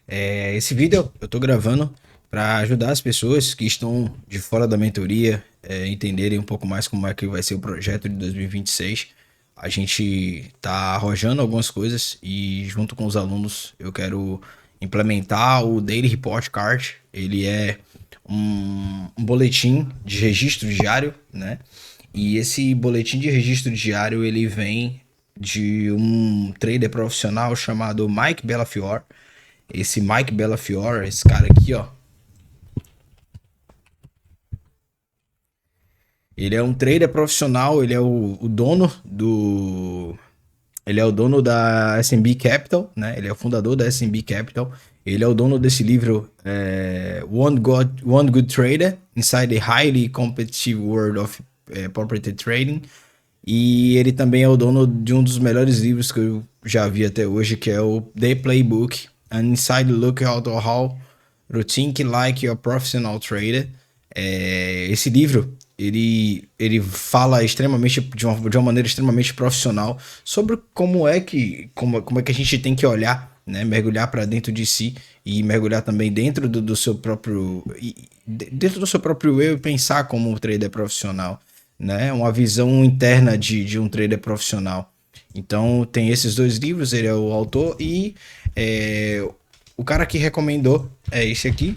Esse vídeo eu tô gravando para ajudar as pessoas que estão de fora da mentoria entenderem um pouco mais como é que vai ser o projeto de 2026. A gente tá arrojando algumas coisas e junto com os alunos eu quero implementar o Daily Report Card. Ele é um boletim de registro diário, né? E esse boletim de registro diário ele vem de um trader profissional chamado Mike Bellafior. Esse Mike Bellafior, esse cara aqui, ó, ele é um trader profissional, ele é o dono do. Ele é o dono da S&P Capital, né? Ele é o fundador da S&P Capital. Ele é o dono desse livro One Good Trader Inside the Highly Competitive World of Property Trading. E ele também é o dono de um dos melhores livros que eu já vi até hoje, que é o The Playbook, An Inside Look at How to Think Like a Professional Trader. Esse livro, ele fala extremamente, de uma maneira extremamente profissional sobre como é que a gente tem que olhar, né? Mergulhar para dentro de si e mergulhar também dentro do seu próprio dentro do seu próprio eu e pensar como um trader profissional, né? Uma visão interna de um trader profissional. Então tem esses dois livros, ele é o autor e o cara que recomendou é esse aqui,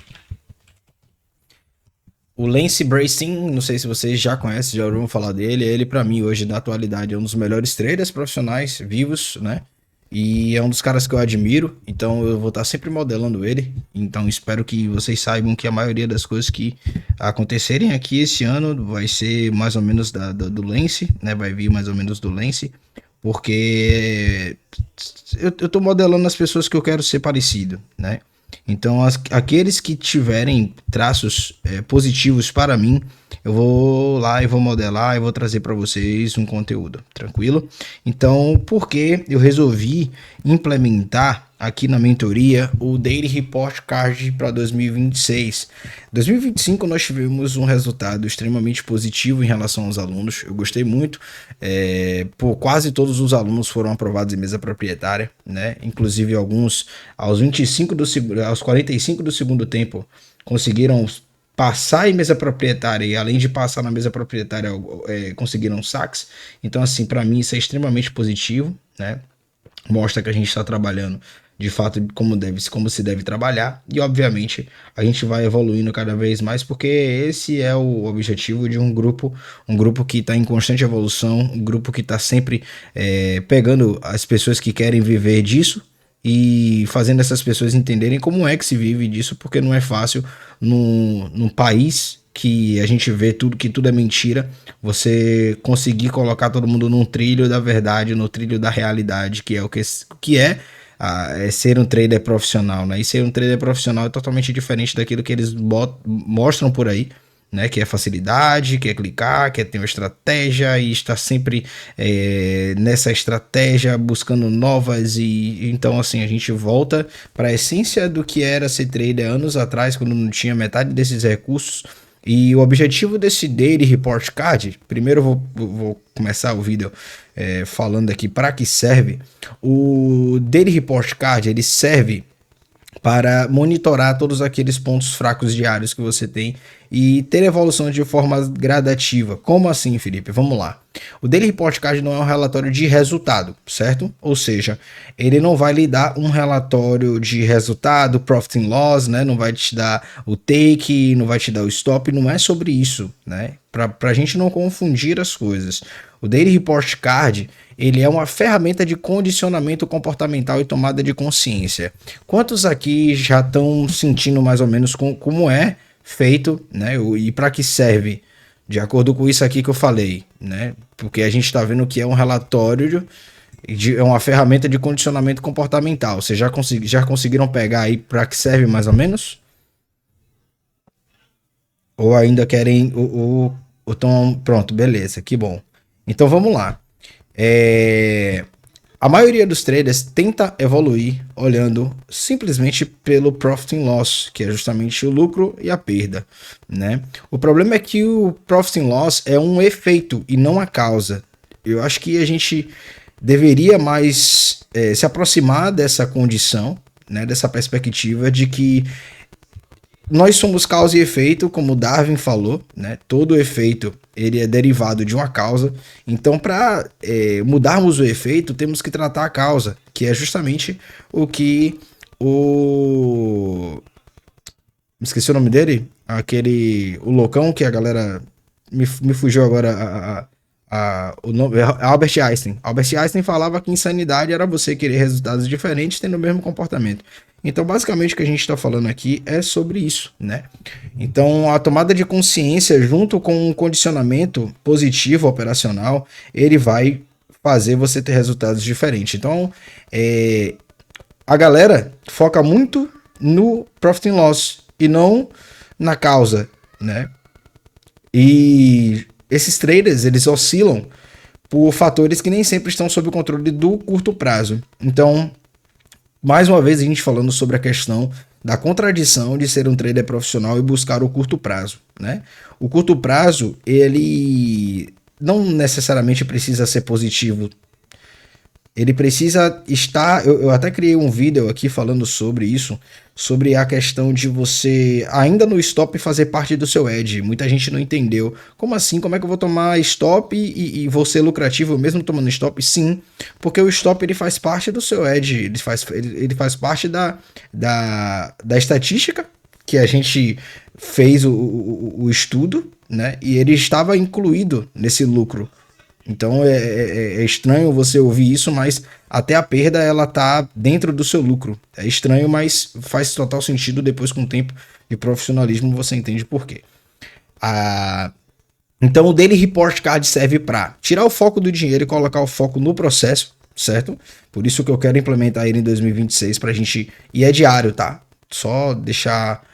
o Lance Bracing. Não sei se vocês já conhecem, já ouviram falar dele. Ele, pra mim, hoje, na atualidade, é um dos melhores traders profissionais vivos, né? E é um dos caras que eu admiro, então eu vou estar sempre modelando ele. Então espero que vocês saibam que a maioria das coisas que acontecerem aqui esse ano vai ser mais ou menos do Lance, né? Vai vir mais ou menos do Lance, porque eu tô modelando as pessoas que eu quero ser parecido, né? Então, aqueles que tiverem traços positivos para mim, eu vou lá e vou modelar e vou trazer para vocês um conteúdo, tranquilo? Então, por que eu resolvi implementar aqui na mentoria o Daily Report Card para 2026? 2025 nós tivemos um resultado extremamente positivo em relação aos alunos. Eu gostei muito. Quase todos os alunos foram aprovados em mesa proprietária, né? Inclusive alguns aos 45 do segundo tempo conseguiram passar em mesa proprietária e além de passar na mesa proprietária conseguiram saques. Então assim, para mim isso é extremamente positivo, né? Mostra que a gente está trabalhando de fato como se deve trabalhar, e obviamente a gente vai evoluindo cada vez mais, porque esse é o objetivo de um grupo que está em constante evolução, um grupo que está sempre pegando as pessoas que querem viver disso e fazendo essas pessoas entenderem como é que se vive disso, porque não é fácil num país que a gente vê que tudo é mentira, você conseguir colocar todo mundo num trilho da verdade, no trilho da realidade, que é é ser um trader profissional, né? E ser um trader profissional é totalmente diferente daquilo que eles mostram por aí, né? Que é facilidade, que é clicar, que é ter uma estratégia e estar sempre nessa estratégia buscando novas. E então assim a gente volta para a essência do que era ser trader anos atrás, quando não tinha metade desses recursos. E o objetivo desse Daily Report Card, primeiro eu vou começar o vídeo falando aqui para que serve. O Daily Report Card ele serve para monitorar todos aqueles pontos fracos diários que você tem e ter evolução de forma gradativa. Como assim, Felipe? Vamos lá. O Daily Report Card não é um relatório de resultado, certo? Ou seja, ele não vai lhe dar um relatório de resultado, profit and loss, né? Não vai te dar o take, não vai te dar o stop, não é sobre isso, né? Para a gente não confundir as coisas. O Daily Report Card ele é uma ferramenta de condicionamento comportamental e tomada de consciência. Quantos aqui já estão sentindo mais ou menos como é feito, né? E para que serve? De acordo com isso aqui que eu falei, né? Porque a gente está vendo que é um relatório é uma ferramenta de condicionamento comportamental. Vocês já conseguiram pegar aí para que serve mais ou menos? Ou ainda querem ou tão pronto, beleza, que bom. Então vamos lá. É, A maioria dos traders tenta evoluir olhando simplesmente pelo profit and loss, que é justamente o lucro e a perda, né? O problema é que o profit and loss é um efeito e não a causa. Eu acho que a gente deveria mais se aproximar dessa condição, né, dessa perspectiva de que nós somos causa e efeito, como Darwin falou, né? Todo efeito ele é derivado de uma causa. Então, para mudarmos o efeito, temos que tratar a causa, que é justamente o que o... Esqueci o nome dele? O loucão que a galera... Me fugiu agora o nome, Albert Einstein. Albert Einstein falava que insanidade era você querer resultados diferentes tendo o mesmo comportamento. Então, basicamente, o que a gente está falando aqui é sobre isso, né? Então, a tomada de consciência, junto com um condicionamento positivo operacional, ele vai fazer você ter resultados diferentes. Então, a galera foca muito no profit and loss e não na causa, né? E esses traders, eles oscilam por fatores que nem sempre estão sob o controle do curto prazo. Então, mais uma vez a gente falando sobre a questão da contradição de ser um trader profissional e buscar o curto prazo, né? O curto prazo, ele não necessariamente precisa ser positivo. Ele precisa estar... Eu até criei um vídeo aqui falando sobre isso, sobre a questão de você, ainda no stop, fazer parte do seu edge. Muita gente não entendeu. Como assim? Como é que eu vou tomar stop e vou ser lucrativo mesmo tomando stop? Sim, porque o stop ele faz parte do seu edge. Ele faz parte da estatística que a gente fez o estudo, né? E ele estava incluído nesse lucro. Então é estranho você ouvir isso, mas até a perda ela tá dentro do seu lucro. É estranho, mas faz total sentido depois com o tempo de profissionalismo você entende por quê. Então o Daily Report Card serve para tirar o foco do dinheiro e colocar o foco no processo, certo? Por isso que eu quero implementar ele em 2026 pra gente... E é diário, tá? Só deixar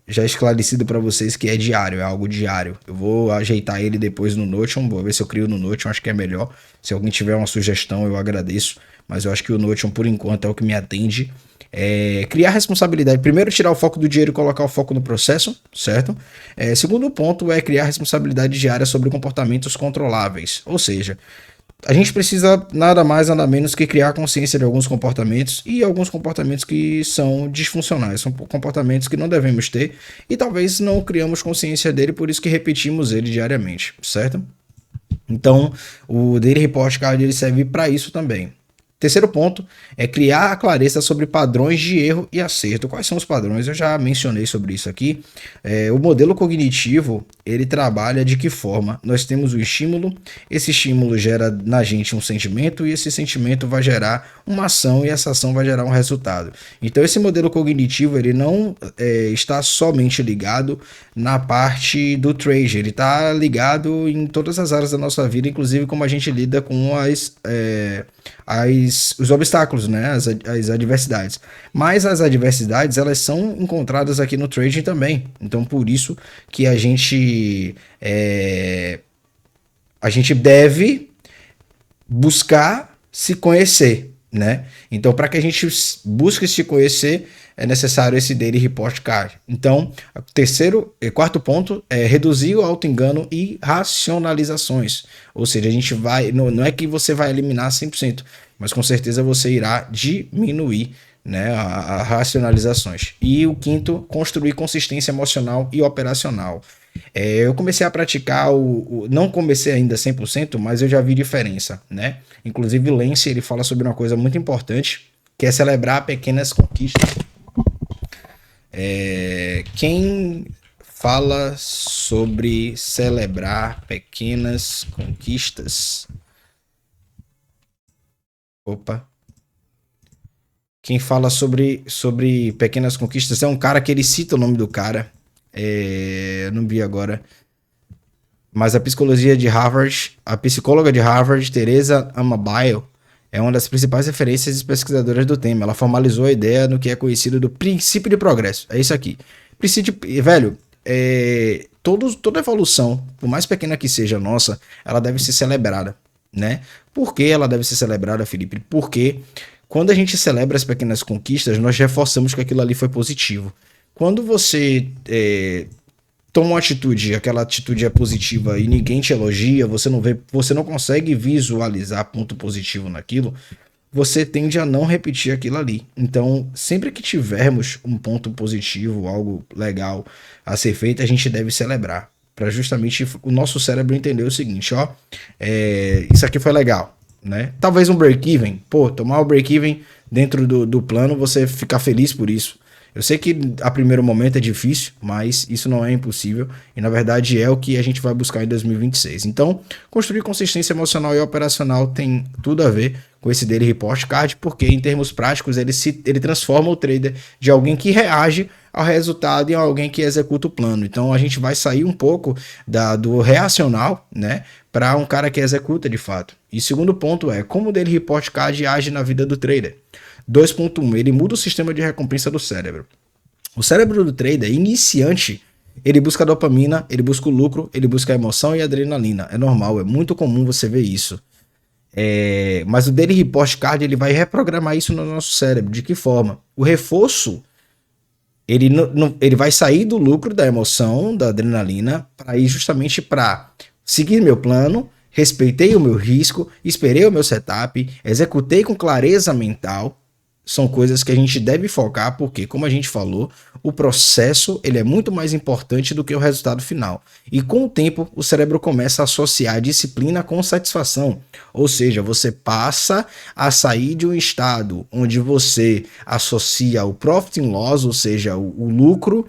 já esclarecido para vocês que é diário, é algo diário. Eu vou ajeitar ele depois no Notion, vou ver se eu crio no Notion, acho que é melhor. Se alguém tiver uma sugestão, eu agradeço, mas eu acho que o Notion, por enquanto, é o que me atende. Criar responsabilidade. Primeiro, tirar o foco do dinheiro e colocar o foco no processo, certo? Segundo ponto é criar responsabilidade diária sobre comportamentos controláveis, ou seja... A gente precisa nada mais, nada menos que criar consciência de alguns comportamentos e alguns comportamentos que são disfuncionais, são comportamentos que não devemos ter e talvez não criamos consciência dele, por isso que repetimos ele diariamente, certo? Então, o Daily Report Card ele serve para isso também. Terceiro ponto é criar a clareza sobre padrões de erro e acerto. Quais são os padrões? Eu já mencionei sobre isso aqui. O modelo cognitivo, ele trabalha de que forma? Nós temos o estímulo, esse estímulo gera na gente um sentimento e esse sentimento vai gerar uma ação e essa ação vai gerar um resultado. Então esse modelo cognitivo, ele não está somente ligado na parte do trade, ele está ligado em todas as áreas da nossa vida, inclusive como a gente lida com os obstáculos, né? As adversidades. Mas as adversidades, elas são encontradas aqui no trading também. Então, por isso que a gente deve buscar se conhecer, né? Então, para que a gente busque se conhecer, é necessário esse Daily Report Card. Então, quarto ponto é reduzir o auto-engano e racionalizações. Ou seja, a gente vai... Não é que você vai eliminar 100%, mas com certeza você irá diminuir, né, as racionalizações. E o quinto, construir consistência emocional e operacional. Eu comecei a praticar não comecei ainda 100%, mas eu já vi diferença, né? Inclusive o Lance, ele fala sobre uma coisa muito importante, que é celebrar pequenas conquistas. Quem fala sobre celebrar pequenas conquistas? Opa. Quem fala sobre pequenas conquistas é um cara que ele cita o nome do cara. Não vi agora. Mas a psicóloga de Harvard, Teresa Amabile, é uma das principais referências e pesquisadoras do tema. Ela formalizou a ideia no que é conhecido do princípio de progresso. É isso aqui. Velho, toda evolução, por mais pequena que seja nossa, ela deve ser celebrada, né? Por que ela deve ser celebrada, Felipe? Porque quando a gente celebra as pequenas conquistas, nós reforçamos que aquilo ali foi positivo. Quando você toma uma atitude, aquela atitude é positiva e ninguém te elogia, você não consegue visualizar ponto positivo naquilo, você tende a não repetir aquilo ali. Então, sempre que tivermos um ponto positivo, algo legal a ser feito, a gente deve celebrar. Para justamente o nosso cérebro entender o seguinte, ó, isso aqui foi legal, né? Talvez um break-even, pô, tomar o break-even dentro do plano, você ficar feliz por isso. Eu sei que a primeiro momento é difícil, mas isso não é impossível e na verdade é o que a gente vai buscar em 2026. Então, construir consistência emocional e operacional tem tudo a ver com esse daily report card, porque em termos práticos ele transforma o trader de alguém que reage ao resultado em alguém que executa o plano. Então a gente vai sair um pouco do reacional, né, para um cara que executa de fato. E segundo ponto é como o daily report card age na vida do trader. 2.1, ele muda o sistema de recompensa do cérebro. O cérebro do trader iniciante, ele busca dopamina, ele busca o lucro, ele busca a emoção e a adrenalina. É normal, é muito comum você ver isso. Mas o Daily Report Card ele vai reprogramar isso no nosso cérebro. De que forma? O reforço ele vai sair do lucro, da emoção, da adrenalina, para ir justamente para seguir meu plano, respeitei o meu risco, esperei o meu setup, executei com clareza mental. São coisas que a gente deve focar, porque, como a gente falou, o processo ele é muito mais importante do que o resultado final. E com o tempo, o cérebro começa a associar a disciplina com satisfação. Ou seja, você passa a sair de um estado onde você associa o profit and loss, ou seja, o lucro,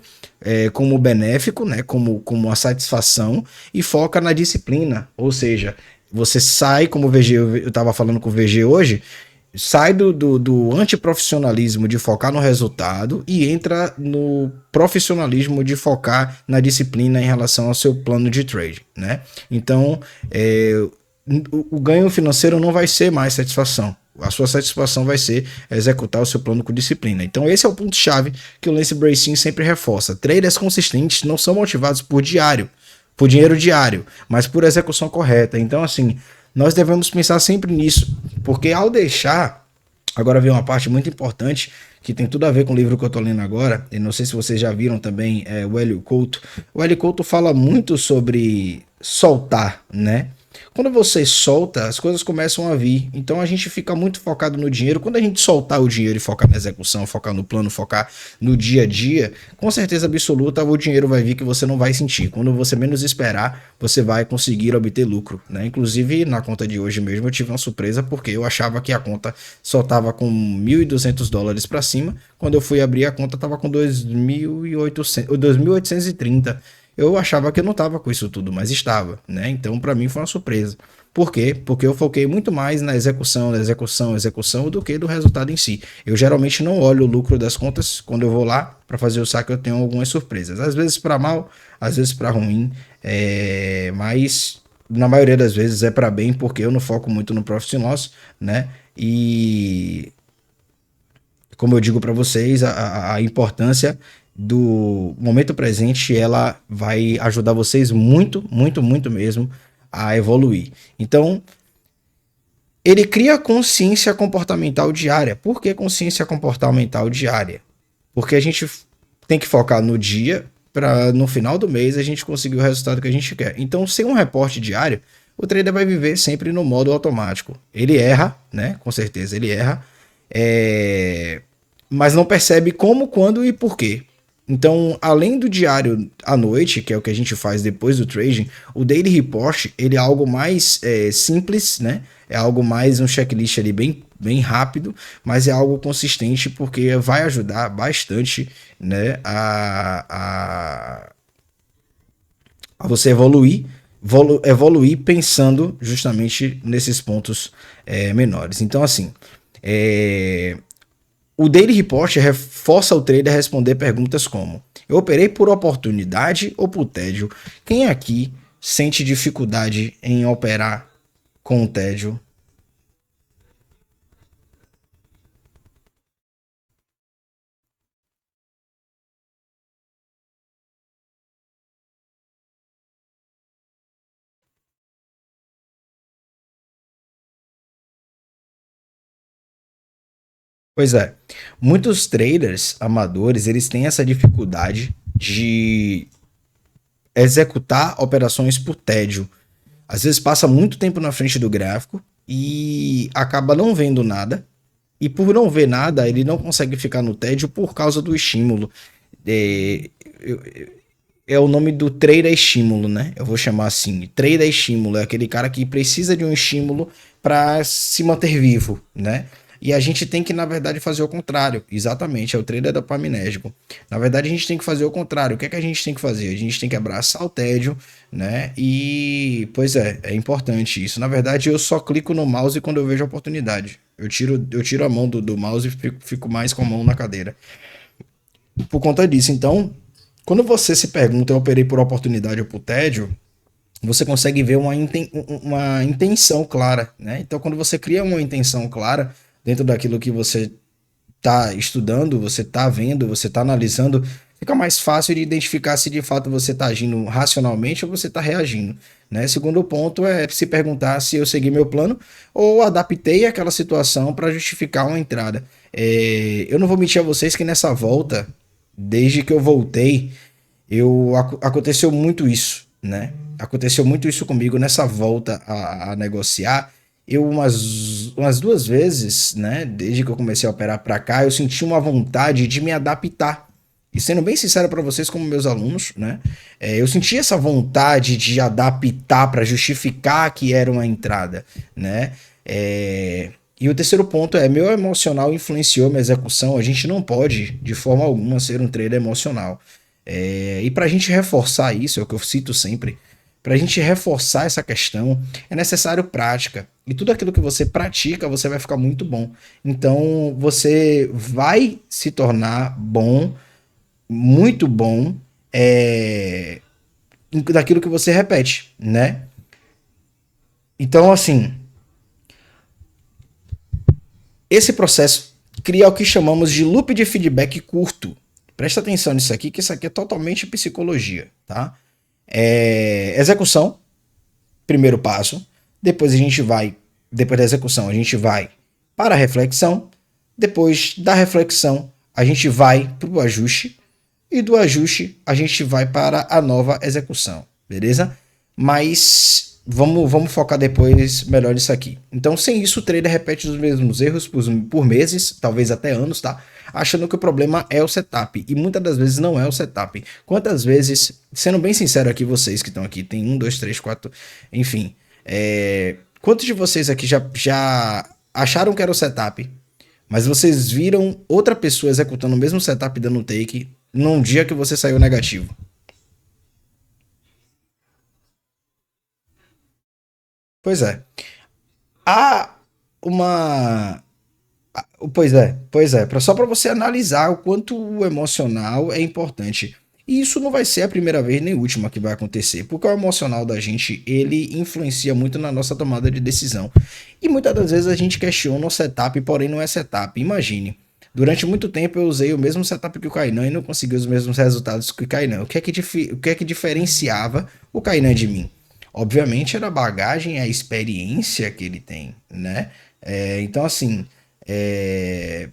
como benéfico, né, como a satisfação, e foca na disciplina. Ou seja, você sai, como o VG, eu estava falando com o VG hoje, sai do antiprofissionalismo de focar no resultado e entra no profissionalismo de focar na disciplina em relação ao seu plano de trade, né? Então, o ganho financeiro não vai ser mais satisfação. A sua satisfação vai ser executar o seu plano com disciplina. Então esse é o ponto-chave que o Lance Bracing sempre reforça. Traders consistentes não são motivados por dinheiro diário, mas por execução correta. Então assim, nós devemos pensar sempre nisso, porque ao deixar, agora vem uma parte muito importante que tem tudo a ver com o livro que eu tô lendo agora, e não sei se vocês já viram também, o Hélio Couto. O Hélio Couto fala muito sobre soltar, né? Quando você solta, as coisas começam a vir. Então a gente fica muito focado no dinheiro. Quando a gente soltar o dinheiro e focar na execução, focar no plano, focar no dia a dia, com certeza absoluta o dinheiro vai vir que você não vai sentir. Quando você menos esperar, você vai conseguir obter lucro, né? Inclusive na conta de hoje mesmo eu tive uma surpresa porque eu achava que a conta só estava com $1.200 para cima. Quando eu fui abrir a conta estava com 2.830. Eu achava que eu não estava com isso tudo, mas estava, né? Então, para mim foi uma surpresa. Por quê? Porque eu foquei muito mais na execução do que do resultado em si. Eu geralmente não olho o lucro das contas quando eu vou lá para fazer o saque. Eu tenho algumas surpresas, às vezes para mal, às vezes para ruim, mas na maioria das vezes é para bem, porque eu não foco muito no profit and loss, né? E como eu digo para vocês, a importância do momento presente, ela vai ajudar vocês muito, muito, muito mesmo a evoluir. Então, ele cria consciência comportamental diária. Por que consciência comportamental diária? Porque a gente tem que focar no dia para no final do mês a gente conseguir o resultado que a gente quer. Então, sem um reporte diário, o trader vai viver sempre no modo automático. Ele erra, né? Com certeza ele erra, mas não percebe como, quando e por quê. Então, além do diário à noite, que é o que a gente faz depois do trading, o Daily Report ele é algo mais simples, né? É algo mais um checklist ali bem rápido, mas é algo consistente porque vai ajudar bastante, né, a você evoluir pensando justamente nesses pontos menores. Então, assim, o Daily Report reforça o trader a responder perguntas como: eu operei por oportunidade ou por tédio? Quem aqui sente dificuldade em operar com o tédio? Pois é, muitos traders amadores, eles têm essa dificuldade de executar operações por tédio. Às vezes passa muito tempo na frente do gráfico e acaba não vendo nada, E por não ver nada, ele não consegue ficar no tédio por causa do estímulo. É, eu- é o nome do trader estímulo, né? Eu vou chamar assim. Trader estímulo é aquele cara que precisa de um estímulo para se manter vivo, né? E a gente tem que, na verdade, fazer o contrário. Exatamente, é o trader dopaminérgico. Na verdade, a gente tem que fazer o contrário. O que é que a gente tem que fazer? A gente tem que abraçar o tédio, né? E, pois é importante isso. Na verdade, eu só clico no mouse quando eu vejo a oportunidade. Eu tiro a mão do mouse e fico mais com a mão na cadeira. Por conta disso, então, quando você se pergunta, eu operei por oportunidade ou por tédio, você consegue ver uma intenção clara, né? Então, quando você cria uma intenção clara dentro daquilo que você está estudando, você está vendo, você está analisando, fica mais fácil de identificar se de fato você está agindo racionalmente ou você está reagindo, né? Segundo ponto é se perguntar se eu segui meu plano ou adaptei aquela situação para justificar uma entrada. Eu não vou mentir a vocês que nessa volta, desde que eu voltei, aconteceu muito isso, né? Aconteceu muito isso comigo nessa volta a negociar. Eu umas duas vezes, né, desde que eu comecei a operar para cá, eu senti uma vontade de me adaptar. E sendo bem sincero para vocês, como meus alunos, né, eu senti essa vontade de adaptar para justificar que era uma entrada, né. E o terceiro ponto é, meu emocional influenciou minha execução. A gente não pode, de forma alguma, ser um trader emocional. E para a gente reforçar isso, é o que eu cito sempre, para a gente reforçar essa questão, é necessário prática. E tudo aquilo que você pratica, você vai ficar muito bom. Então, você vai se tornar bom, muito bom, é, daquilo que você repete, né? Então, assim, esse processo cria o que chamamos de loop de feedback curto. Presta atenção nisso aqui, que isso aqui é totalmente psicologia, tá? Execução, primeiro passo. Depois da execução, a gente vai para a reflexão. Depois da reflexão, a gente vai para o ajuste. E do ajuste, a gente vai para a nova execução, beleza? Mas vamos focar depois melhor nisso aqui. Então, sem isso, o trader repete os mesmos erros por meses, talvez até anos, tá? Achando que o problema é o setup. E muitas das vezes não é o setup. Quantas vezes, sendo bem sincero aqui, vocês que estão aqui, tem um, dois, três, quatro, enfim. Quantos de vocês aqui já acharam que era o setup, mas vocês viram outra pessoa executando o mesmo setup dando take num dia que você saiu negativo? Pois é. Há uma. Só para você analisar o quanto o emocional é importante. E isso não vai ser a primeira vez nem a última que vai acontecer, porque o emocional da gente, ele influencia muito na nossa tomada de decisão. E muitas das vezes a gente questiona o setup, porém não é setup. Imagine, durante muito tempo eu usei o mesmo setup que o Kainan e não consegui os mesmos resultados que o Kainan. O que é que diferenciava o Kainan de mim? Obviamente era a bagagem e a experiência que ele tem, né? Então, assim, é,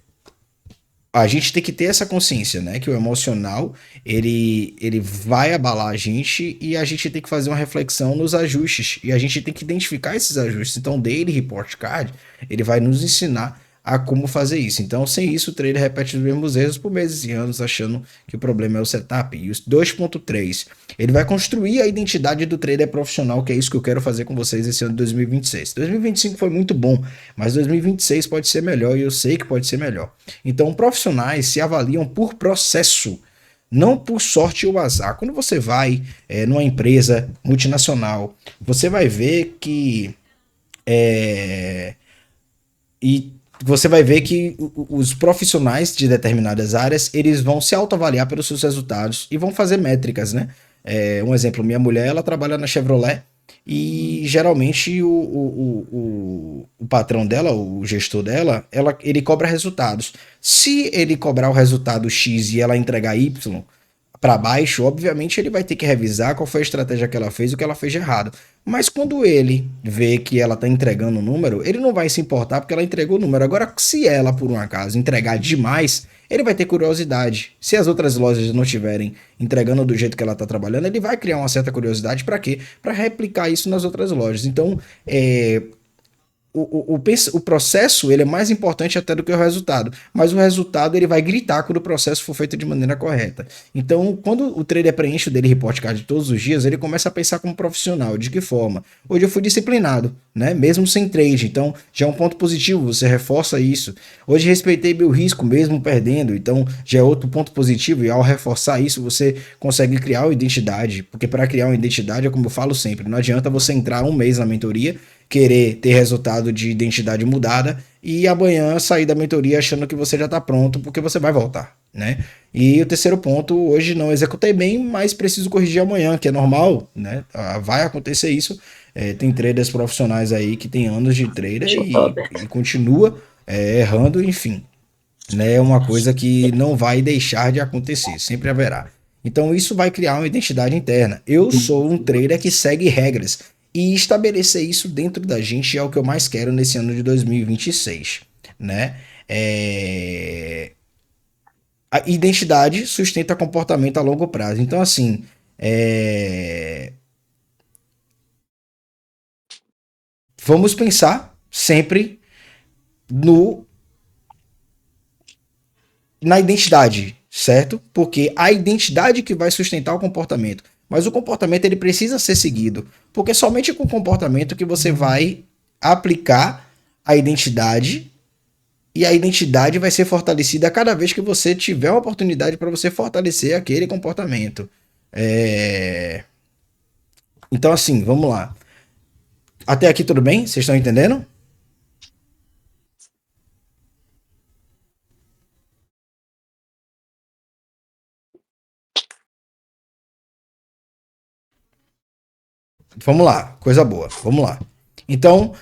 a gente tem que ter essa consciência, né? Que o emocional, ele vai abalar a gente e a gente tem que fazer uma reflexão nos ajustes. E a gente tem que identificar esses ajustes. Então, o Daily Report Card, ele vai nos ensinar a como fazer isso. Então, sem isso, o trader repete os mesmos erros por meses e anos, achando que o problema é o setup. E os 2.3, ele vai construir a identidade do trader profissional, que é isso que eu quero fazer com vocês esse ano de 2026. 2025 foi muito bom, mas 2026 pode ser melhor e eu sei que pode ser melhor. Então, profissionais se avaliam por processo, não por sorte ou azar. Quando você vai numa empresa multinacional, você vai ver que é, e você vai ver que os profissionais de determinadas áreas, eles vão se autoavaliar pelos seus resultados e vão fazer métricas, né? Um exemplo, minha mulher, ela trabalha na Chevrolet e geralmente o patrão dela, o gestor dela, ele cobra resultados. Se ele cobrar o resultado X e ela entregar Y, para baixo, obviamente ele vai ter que revisar qual foi a estratégia que ela fez e o que ela fez de errado. Mas quando ele vê que ela tá entregando o número, ele não vai se importar porque ela entregou o número. Agora, se ela, por um acaso, entregar demais, ele vai ter curiosidade. Se as outras lojas não estiverem entregando do jeito que ela tá trabalhando, ele vai criar uma certa curiosidade para quê? Para replicar isso nas outras lojas. Então, o processo ele é mais importante até do que o resultado, mas o resultado ele vai gritar quando o processo for feito de maneira correta. Então, quando o trader preenche o daily report card todos os dias, ele começa a pensar como profissional. De que forma? Hoje eu fui disciplinado, né? Mesmo sem trade, então já é um ponto positivo, você reforça isso. Hoje respeitei meu risco mesmo perdendo, então já é outro ponto positivo, e ao reforçar isso você consegue criar uma identidade, porque para criar uma identidade é como eu falo sempre, não adianta você entrar um mês na mentoria, querer ter resultado de identidade mudada e amanhã sair da mentoria achando que você já está pronto porque você vai voltar, né? E o terceiro ponto, hoje não executei bem, mas preciso corrigir amanhã, que é normal, né? Vai acontecer isso. Tem traders profissionais aí que tem anos de trader e continua errando, enfim, né? É uma coisa que não vai deixar de acontecer, sempre haverá. Então isso vai criar uma identidade interna. Eu sou um trader que segue regras e estabelecer isso dentro da gente é o que eu mais quero nesse ano de 2026, né? A identidade sustenta comportamento a longo prazo. Então assim, vamos pensar sempre no na identidade, certo? Porque a identidade que vai sustentar o comportamento. Mas o comportamento ele precisa ser seguido, porque é somente com o comportamento que você vai aplicar a identidade e a identidade vai ser fortalecida cada vez que você tiver uma oportunidade para você fortalecer aquele comportamento. Então assim, vamos lá. Até aqui tudo bem? Vocês estão entendendo? Vamos lá, coisa boa. Vamos lá. Então,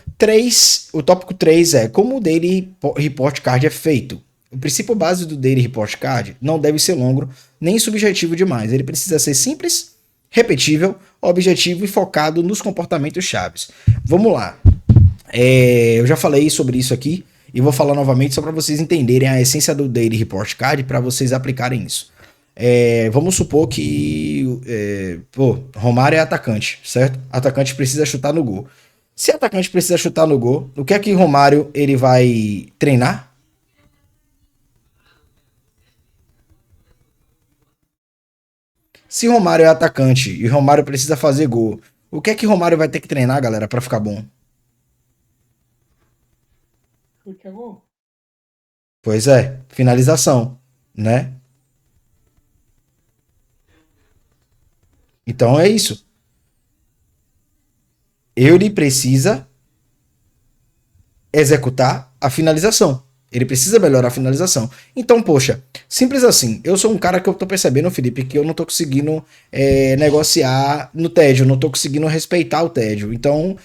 o tópico 3 é como o Daily Report Card é feito. O princípio base do Daily Report Card não deve ser longo nem subjetivo demais. Ele precisa ser simples, repetível, objetivo e focado nos comportamentos chaves. Vamos lá. Eu já falei sobre isso aqui e vou falar novamente só para vocês entenderem a essência do Daily Report Card para vocês aplicarem isso. Vamos supor que Romário é atacante, certo? Atacante precisa chutar no gol. Se atacante precisa chutar no gol, o que é que Romário ele vai treinar? Se Romário é atacante e Romário precisa fazer gol, o que é que Romário vai ter que treinar, galera, para ficar bom? Pois é, finalização, né? Então é isso. Ele precisa executar a finalização. Ele precisa melhorar a finalização. Então, poxa, simples assim. Eu sou um cara que eu tô percebendo, Felipe, que eu não tô conseguindo negociar no tédio, eu não tô conseguindo respeitar o tédio. Então,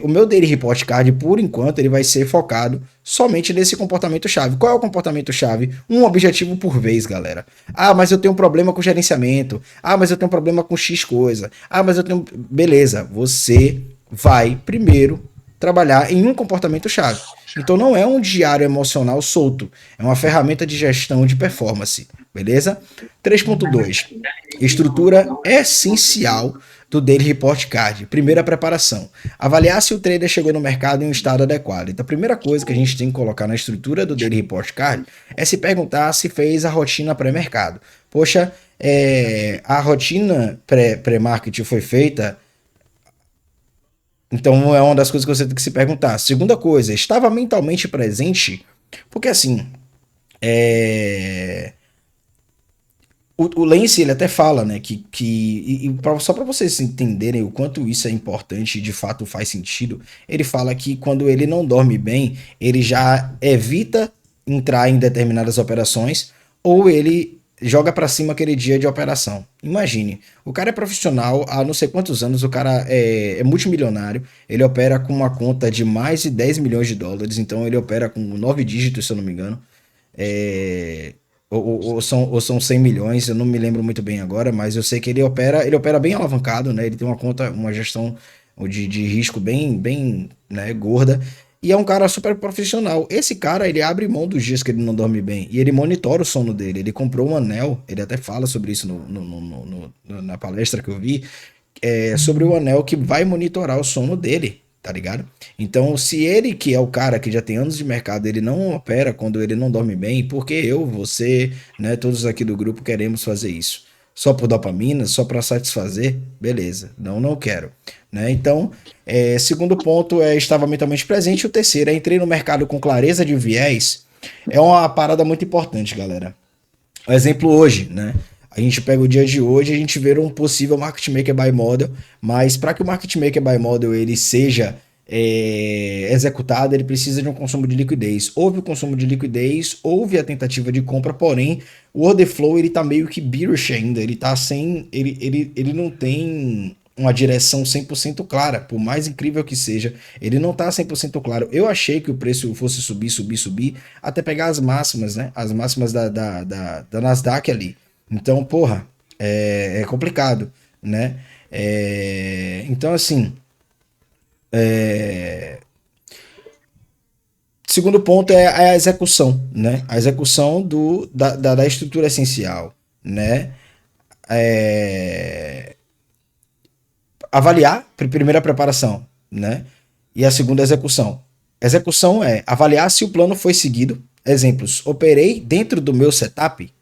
o meu Daily Report Card, por enquanto, ele vai ser focado somente nesse comportamento-chave. Qual é o comportamento-chave? Um objetivo por vez, galera. Ah, mas eu tenho um problema com gerenciamento. Ah, mas eu tenho um problema com X coisa. Ah, mas eu tenho. Beleza, você vai primeiro trabalhar em um comportamento-chave. Então não é um diário emocional solto, é uma ferramenta de gestão de performance, beleza? 3.2. Estrutura essencial do Daily Report Card. Primeira preparação. Avaliar se o trader chegou no mercado em um estado adequado. Então a primeira coisa que a gente tem que colocar na estrutura do Daily Report Card é se perguntar se fez a rotina pré-mercado. Poxa, a rotina pré-market foi feita. Então é uma das coisas que você tem que se perguntar. Segunda coisa, estava mentalmente presente? Porque assim, o Lance ele até fala, né, só para vocês entenderem o quanto isso é importante e de fato faz sentido, ele fala que quando ele não dorme bem, ele já evita entrar em determinadas operações ou ele joga para cima aquele dia de operação. Imagine, o cara é profissional há não sei quantos anos, o cara é multimilionário, ele opera com uma conta de mais de 10 milhões de dólares, então ele opera com 9 dígitos, se eu não me engano. É, ou são 100 milhões, eu não me lembro muito bem agora, mas eu sei que ele opera bem alavancado, né? Ele tem uma conta, uma gestão de risco bem, né, gorda. E é um cara super profissional. Esse cara, ele abre mão dos dias que ele não dorme bem. E ele monitora o sono dele. Ele comprou um anel, ele até fala sobre isso na palestra que eu vi, sobre o anel que vai monitorar o sono dele. tá ligado? Então, se ele, que é o cara que já tem anos de mercado, ele não opera quando ele não dorme bem, porque eu, você, né, todos aqui do grupo queremos fazer isso. Só por dopamina, só para satisfazer, beleza. Não, não quero, né? Então, segundo ponto é estava mentalmente presente. O terceiro é entrei no mercado com clareza de viés. É uma parada muito importante, galera. Um exemplo hoje, né? A gente pega o dia de hoje, a gente vê um possível market maker buy model, mas para que o market maker buy model ele seja executado, ele precisa de um consumo de liquidez. Houve o consumo de liquidez, houve a tentativa de compra, porém o order flow ele tá meio que bearish ainda, ele tá sem, ele não tem uma direção 100% clara, por mais incrível que seja, ele não tá 100% claro. Eu achei que o preço fosse subir, subir, subir, até pegar as máximas, né? As máximas da Nasdaq ali. Então, porra, é complicado, né? Então, assim, segundo ponto é a execução, né? A execução da estrutura essencial, né? É, avaliar, primeira preparação, né? E a segunda, execução. Execução é avaliar se o plano foi seguido. Exemplos, operei dentro do meu setup?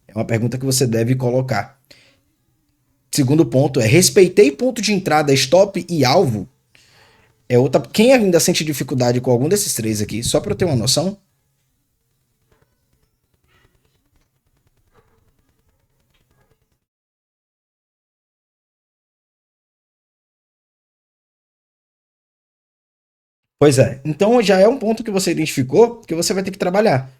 É uma pergunta que você deve colocar. Segundo ponto é respeitei ponto de entrada, stop e alvo? É outra. Quem ainda sente dificuldade com algum desses três aqui, só para eu ter uma noção? Pois é. Então já é um ponto que você identificou que você vai ter que trabalhar.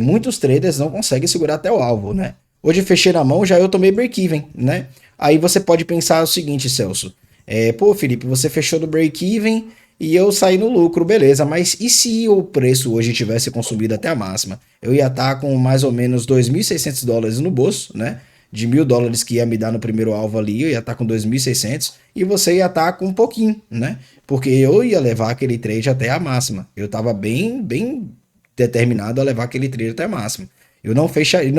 Muitos traders não conseguem segurar até o alvo, né? Hoje fechei na mão, já eu tomei break-even, né? Aí você pode pensar o seguinte, Celso. Pô, Felipe, você fechou no break-even e eu saí no lucro, beleza. Mas e se o preço hoje tivesse consumido até a máxima? Eu ia estar com mais ou menos US$ 2.600 no bolso, né? De US$ 1.000 que ia me dar no primeiro alvo ali, eu ia estar com 2.600 e você ia estar com um pouquinho, né? Porque eu ia levar aquele trade até a máxima. Eu estava bem, bem determinado a levar aquele trade até a máxima. Eu não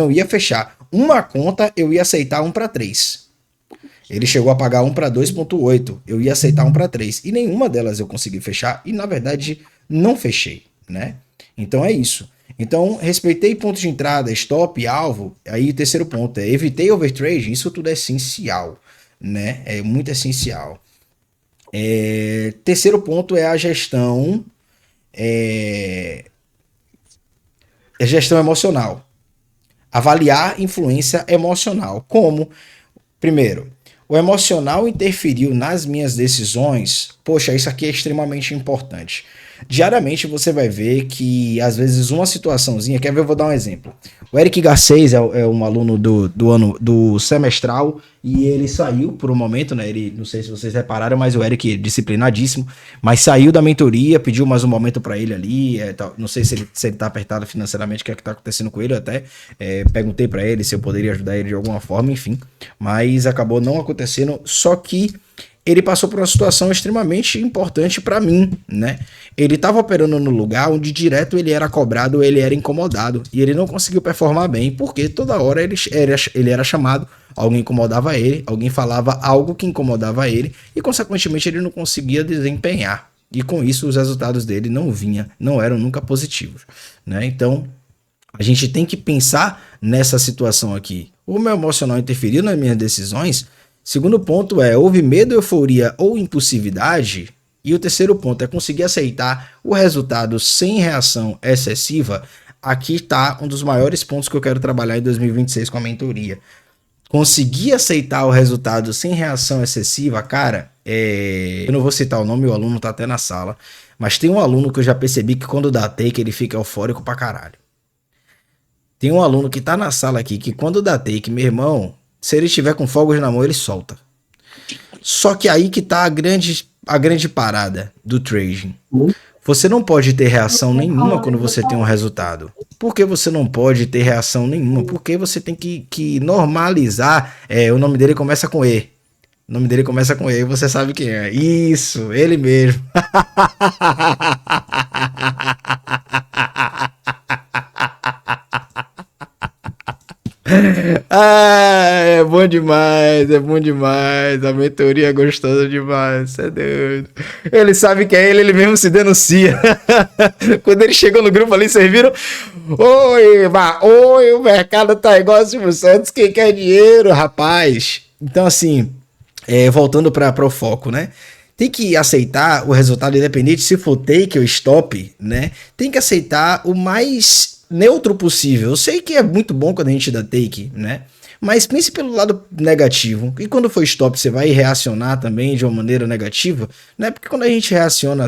ia fechar uma conta, eu ia aceitar 1 para 3. Ele chegou a pagar 1 para 2,8. Eu ia aceitar 1 para 3. E nenhuma delas eu consegui fechar. E na verdade, não fechei, né? Então é isso. Então, respeitei pontos de entrada, stop, alvo. Aí o terceiro ponto é evitei overtrade. Isso tudo é essencial, né? É muito essencial. Terceiro ponto é a gestão emocional. Avaliar influência emocional. Como? Primeiro, o emocional interferiu nas minhas decisões. Poxa, isso aqui é extremamente importante. Diariamente você vai ver que, às vezes, uma situaçãozinha. Quer ver? Eu vou dar um exemplo. O Eric Garcês é um aluno do ano do semestral e ele saiu por um momento, né? Ele, não sei se vocês repararam, mas o Eric é disciplinadíssimo, mas saiu da mentoria, pediu mais um momento para ele ali. Não sei se ele tá apertado financeiramente, o que é que tá acontecendo com ele. Eu até perguntei para ele se eu poderia ajudar ele de alguma forma, enfim, mas acabou não acontecendo. Só que ele passou por uma situação extremamente importante para mim, né? Ele estava operando no lugar onde direto ele era cobrado, ele era incomodado e ele não conseguiu performar bem porque toda hora ele era chamado, alguém incomodava ele, alguém falava algo que incomodava ele e consequentemente ele não conseguia desempenhar. E com isso os resultados dele não eram nunca positivos, né? Então a gente tem que pensar nessa situação aqui. O meu emocional interferiu nas minhas decisões. Segundo ponto é, houve medo, euforia ou impulsividade? E o terceiro ponto é conseguir aceitar o resultado sem reação excessiva. Aqui está um dos maiores pontos que eu quero trabalhar em 2026 com a mentoria. Conseguir aceitar o resultado sem reação excessiva, cara, eu não vou citar o nome, o aluno tá até na sala, mas tem um aluno que eu já percebi que quando dá take ele fica eufórico pra caralho. Tem um aluno que tá na sala aqui que quando dá take, meu irmão, se ele estiver com fogos na mão, ele solta. Só que aí que tá a grande parada do trading. Você não pode ter reação nenhuma quando você tem um resultado. Por que você não pode ter reação nenhuma? Porque você tem que normalizar. O nome dele começa com E. O nome dele começa com E e você sabe quem é. Isso, ele mesmo. Ah, é bom demais, é bom demais. A mentoria é gostosa demais, cê é doido. Ele sabe que é ele mesmo se denuncia. Quando ele chegou no grupo ali, vocês viram? Oi, o mercado tá igual o Silvio Santos, quem quer dinheiro, rapaz. Então, assim, voltando para o foco, né? Tem que aceitar o resultado independente se for take ou stop, né? Tem que aceitar o mais neutro possível. Eu sei que é muito bom quando a gente dá take, né? Mas pense pelo lado negativo. E quando for stop, você vai reacionar também de uma maneira negativa, né? Porque quando a gente reaciona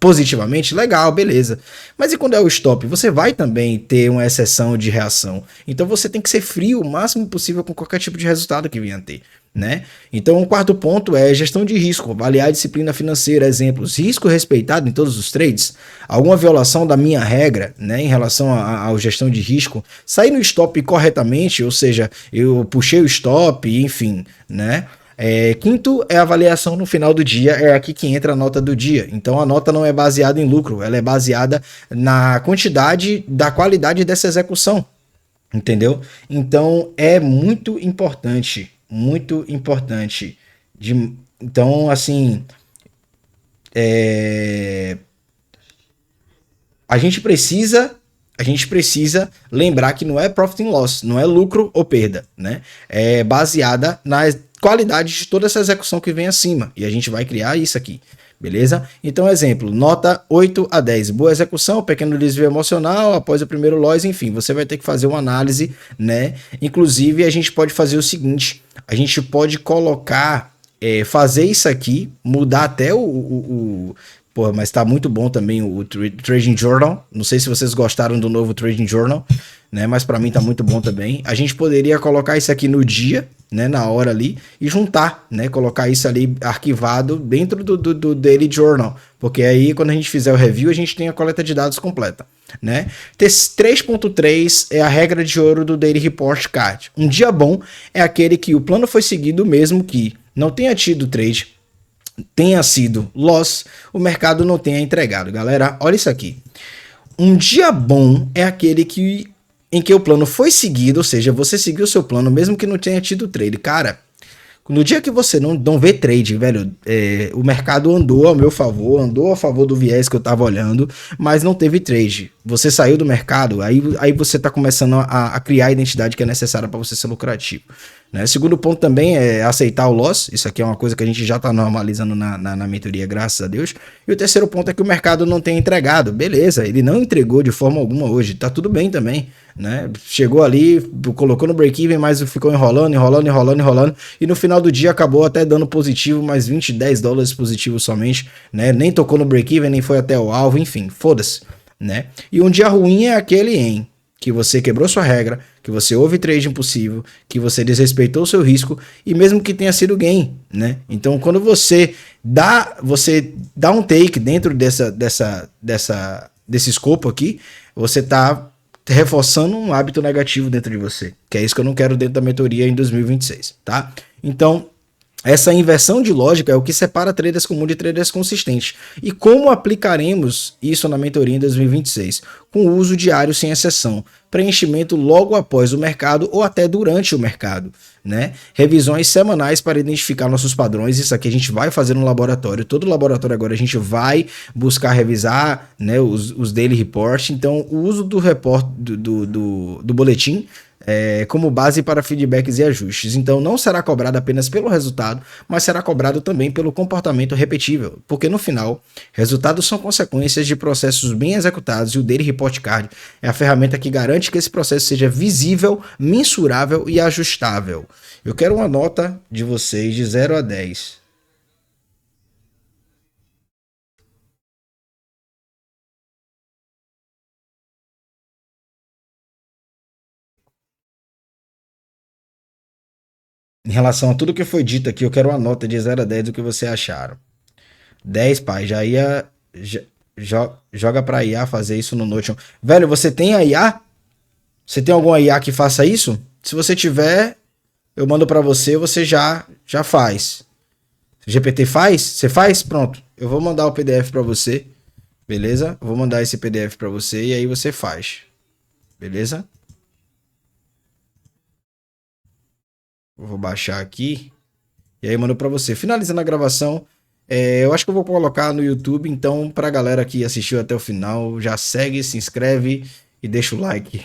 positivamente, legal, beleza. Mas e quando é o stop? Você vai também ter uma exceção de reação. Então você tem que ser frio o máximo possível com qualquer tipo de resultado que venha a ter. Né? Então, o quarto ponto é gestão de risco, avaliar a disciplina financeira. Exemplos: risco respeitado em todos os trades, alguma violação da minha regra, né, em relação à gestão de risco, sair no stop corretamente, ou seja, eu puxei o stop, enfim, né? Quinto é a avaliação no final do dia, é aqui que entra a nota do dia. Então a nota não é baseada em lucro, ela é baseada na quantidade da qualidade dessa execução, entendeu? Então é muito importante, muito importante. Então, assim, é, a gente precisa a gente precisa lembrar que não é profit and loss, não é lucro ou perda, né? É baseada na qualidade de toda essa execução que vem acima. E a gente vai criar isso aqui. Beleza? Então, exemplo, nota 8 a 10. Boa execução, pequeno desvio emocional, após o primeiro loss, enfim, você vai ter que fazer uma análise, né? Inclusive, a gente pode fazer o seguinte, a gente pode colocar, fazer isso aqui, mudar até Porra, mas tá muito bom também o Trading Journal. Não sei se vocês gostaram do novo Trading Journal, né? Mas para mim tá muito bom também. A gente poderia colocar isso aqui no dia, né? Na hora ali e juntar, né? Colocar isso ali arquivado dentro do Daily Journal. Porque aí quando a gente fizer o review, a gente tem a coleta de dados completa, né? 3.3 é a regra de ouro do Daily Report Card. Um dia bom é aquele que o plano foi seguido mesmo que não tenha tido trade, tenha sido loss, o mercado não tenha entregado. Galera, olha isso aqui. Um dia bom é aquele em que o plano foi seguido, ou seja, você seguiu o seu plano mesmo que não tenha tido trade. Cara, no dia que você não vê trade, velho, o mercado andou ao meu favor, andou a favor do viés que eu tava olhando, mas não teve trade. Você saiu do mercado, aí você tá começando a criar a identidade que é necessária para você ser lucrativo. Né? Segundo ponto também é aceitar o loss. Isso aqui é uma coisa que a gente já está normalizando na mentoria, graças a Deus. E o terceiro ponto é que o mercado não tem entregado. Beleza, ele não entregou de forma alguma hoje. Tá tudo bem também. Né? Chegou ali, colocou no break-even, mas ficou enrolando. E no final do dia acabou até dando positivo, mais 20, 10 dólares positivo somente. Né? Nem tocou no break-even, nem foi até o alvo. Enfim, foda-se. Né? E um dia ruim é aquele que você quebrou sua regra, que você houve trade impossível, que você desrespeitou o seu risco e mesmo que tenha sido gain, né? Então, quando você dá um take dentro desse escopo aqui, você tá reforçando um hábito negativo dentro de você, que é isso que eu não quero dentro da mentoria em 2026, tá? Então, essa inversão de lógica é o que separa traders comuns de traders consistentes. E como aplicaremos isso na mentoria em 2026? Com uso diário sem exceção, preenchimento logo após o mercado ou até durante o mercado, né? Revisões semanais para identificar nossos padrões. Isso aqui a gente vai fazer no laboratório. Todo laboratório agora a gente vai buscar revisar, né, os daily report. Então, o uso do report do boletim como base para feedbacks e ajustes. Então não será cobrado apenas pelo resultado, mas será cobrado também pelo comportamento repetível, porque no final, resultados são consequências de processos bem executados e o Daily Report Card é a ferramenta que garante que esse processo seja visível, mensurável e ajustável. Eu quero uma nota de vocês de 0 a 10. Em relação a tudo que foi dito aqui, eu quero uma nota de 0 a 10 do que vocês acharam. 10, pai, já ia. Joga pra IA fazer isso no Notion. Velho, você tem a IA? Você tem alguma IA que faça isso? Se você tiver, eu mando pra você, você já faz. GPT faz? Você faz? Pronto. Eu vou mandar o PDF pra você. Beleza? Eu vou mandar esse PDF pra você e aí você faz. Beleza? Eu vou baixar aqui. E aí mando pra você. Finalizando a gravação, eu acho que eu vou colocar no YouTube. Então, pra galera que assistiu até o final, já segue, se inscreve e deixa o like.